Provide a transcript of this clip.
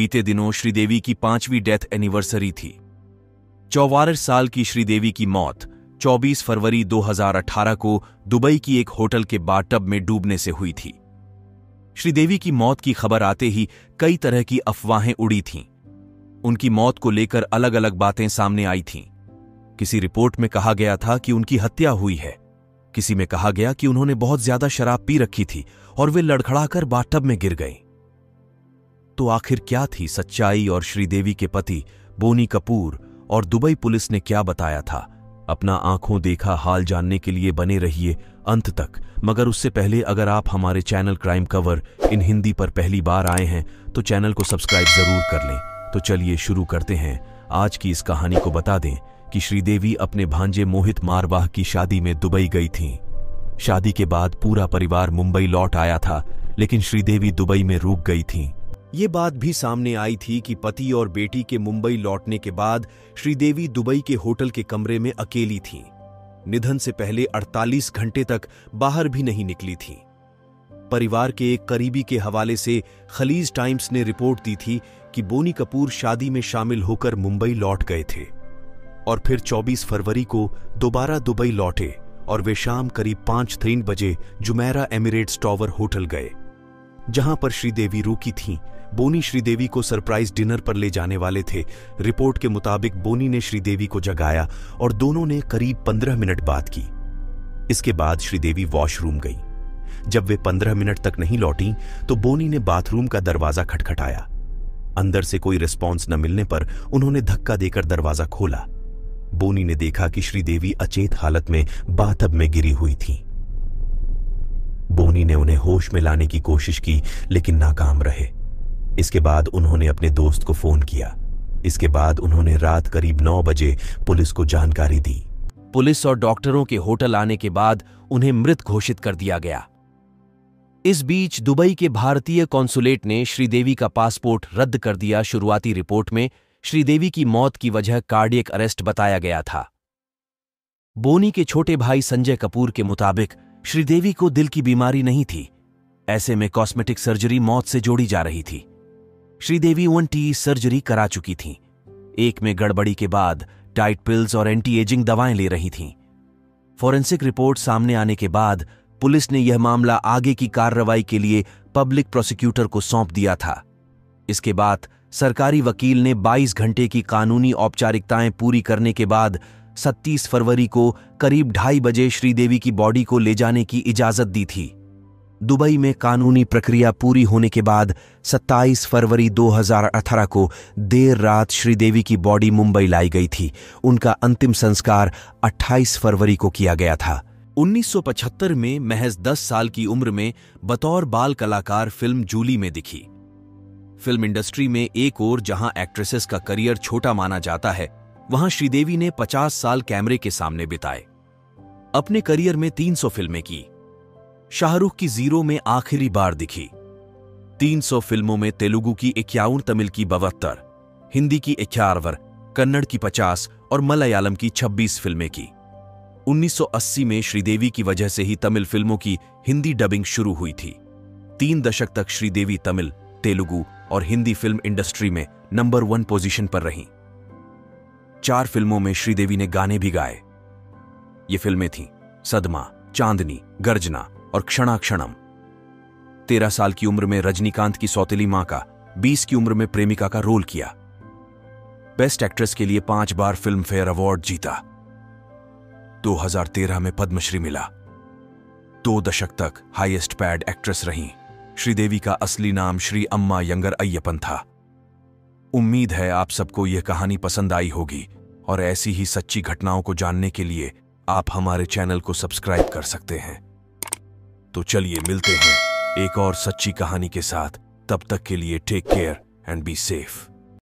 बीते दिनों श्रीदेवी की 5वीं डेथ एनिवर्सरी थी। 44 साल की श्रीदेवी की मौत 24 फरवरी 2018 को दुबई की एक होटल के बाथटब में डूबने से हुई थी। श्रीदेवी की मौत की खबर आते ही कई तरह की अफवाहें उड़ी थीं। उनकी मौत को लेकर अलग अलग बातें सामने आई थीं। किसी रिपोर्ट में कहा गया था कि उनकी हत्या हुई है, किसी में कहा गया कि उन्होंने बहुत ज्यादा शराब पी रखी थी और वे लड़खड़ाकर बाथटब में गिर गईं। तो आखिर क्या थी सच्चाई और श्रीदेवी के पति बोनी कपूर और दुबई पुलिस ने क्या बताया था? अपना आंखों देखा हाल जानने के लिए बने रहिए अंत तक। मगर उससे पहले अगर आप हमारे channel crime cover in Hindi पर पहली बार आए हैं तो चैनल को सब्सक्राइब जरूर कर लें। तो चलिए शुरू करते हैं आज की इस कहानी को। बता दें कि श्रीदेवी अपने भांजे मोहित मारवाह की शादी में दुबई गई थीं। शादी के बाद पूरा परिवार मुंबई लौट आया था, लेकिन श्रीदेवी दुबई में रुक गई थीं। ये बात भी सामने आई थी कि पति और बेटी के मुंबई लौटने के बाद श्रीदेवी दुबई के होटल के कमरे में अकेली थीं। निधन से पहले 48 घंटे तक बाहर भी नहीं निकली थीं। परिवार के एक करीबी के हवाले से खलीज टाइम्स ने रिपोर्ट दी थी कि बोनी कपूर शादी में शामिल होकर मुंबई लौट गए थे और फिर 24 फरवरी को दोबारा दुबई लौटे और वे शाम करीब 5:03 बजे जुमेरा एमिरेट्स टॉवर होटल गए, जहां पर श्रीदेवी रुकी थीं। बोनी श्रीदेवी को सरप्राइज डिनर पर ले जाने वाले थे। रिपोर्ट के मुताबिक बोनी ने श्रीदेवी को जगाया और दोनों ने करीब 15 मिनट बात की। इसके बाद श्रीदेवी वॉशरूम गई। जब वे 15 मिनट तक नहीं लौटी तो बोनी ने बाथरूम का दरवाजा खटखटाया। अंदर से कोई रिस्पॉन्स न मिलने पर उन्होंने धक्का देकर दरवाजा खोला। बोनी ने देखा कि श्रीदेवी अचेत हालत में बाथटब में गिरी हुई थी। बोनी ने उन्हें होश में लाने की कोशिश की, लेकिन नाकाम रहे। इसके बाद उन्होंने अपने दोस्त को फोन किया। इसके बाद उन्होंने रात करीब 9 बजे पुलिस को जानकारी दी। पुलिस और डॉक्टरों के होटल आने के बाद उन्हें मृत घोषित कर दिया गया। इस बीच दुबई के भारतीय कॉन्सुलेट ने श्रीदेवी का पासपोर्ट रद्द कर दिया। शुरुआती रिपोर्ट में श्रीदेवी की मौत की वजह कार्डियक अरेस्ट बताया गया था। बोनी के छोटे भाई संजय कपूर के मुताबिक श्रीदेवी को दिल की बीमारी नहीं थी। ऐसे में कॉस्मेटिक सर्जरी मौत से जोड़ी जा रही थी। श्रीदेवी 1 सर्जरी करा चुकी थीं। एक में गड़बड़ी के बाद डाइट पिल्स और एंटी एजिंग दवाएं ले रही थीं। फॉरेंसिक रिपोर्ट सामने आने के बाद पुलिस ने यह मामला आगे की कार्रवाई के लिए पब्लिक प्रोसिक्यूटर को सौंप दिया था। इसके बाद सरकारी वकील ने 22 घंटे की कानूनी औपचारिकताएं पूरी करने के बाद 27 फरवरी को करीब 2:30 बजे श्रीदेवी की बॉडी को ले जाने की इजाजत दी थी। दुबई में कानूनी प्रक्रिया पूरी होने के बाद 27 फरवरी 2018 को देर रात श्रीदेवी की बॉडी मुंबई लाई गई थी। उनका अंतिम संस्कार 28 फरवरी को किया गया था। 1975 में महज 10 साल की उम्र में बतौर बाल कलाकार फिल्म जूली में दिखी। फिल्म इंडस्ट्री में एक ओर जहां एक्ट्रेसेस का करियर छोटा माना जाता है, वहां श्रीदेवी ने 50 साल कैमरे के सामने बिताए। अपने करियर में 300 फिल्में की। शाहरुख की 0 में आखिरी बार दिखी। 300 फिल्मों में तेलुगु की 51, तमिल की 72, हिंदी की 51, कन्नड़ की 50 और मलयालम की 26 फिल्में की। 1980 में श्रीदेवी की वजह से ही तमिल फिल्मों की हिंदी डबिंग शुरू हुई थी। 3 दशक तक श्रीदेवी तमिल, तेलुगु और हिंदी फिल्म इंडस्ट्री में नंबर 1 पोजीशन पर रहीं। 4 फिल्मों में श्रीदेवी ने गाने भी गाए। ये फिल्में थीं सदमा, चांदनी, गर्जना और क्षणा क्षणम। 13 साल की उम्र में रजनीकांत की सौतेली मां का, 20 की उम्र में प्रेमिका का रोल किया। बेस्ट एक्ट्रेस के लिए 5 बार फिल्म फेयर अवार्ड जीता। 2013 में पद्मश्री मिला। 2 दशक तक हाईएस्ट पेड एक्ट्रेस रहीं। श्रीदेवी का असली नाम श्री अम्मा यंगर अय्यपन था। उम्मीद है आप सबको यह कहानी पसंद आई होगी और ऐसी ही सच्ची घटनाओं को जानने के लिए आप हमारे चैनल को सब्सक्राइब कर सकते हैं। तो चलिए मिलते हैं एक और सच्ची कहानी के साथ। तब तक के लिए take care and be safe.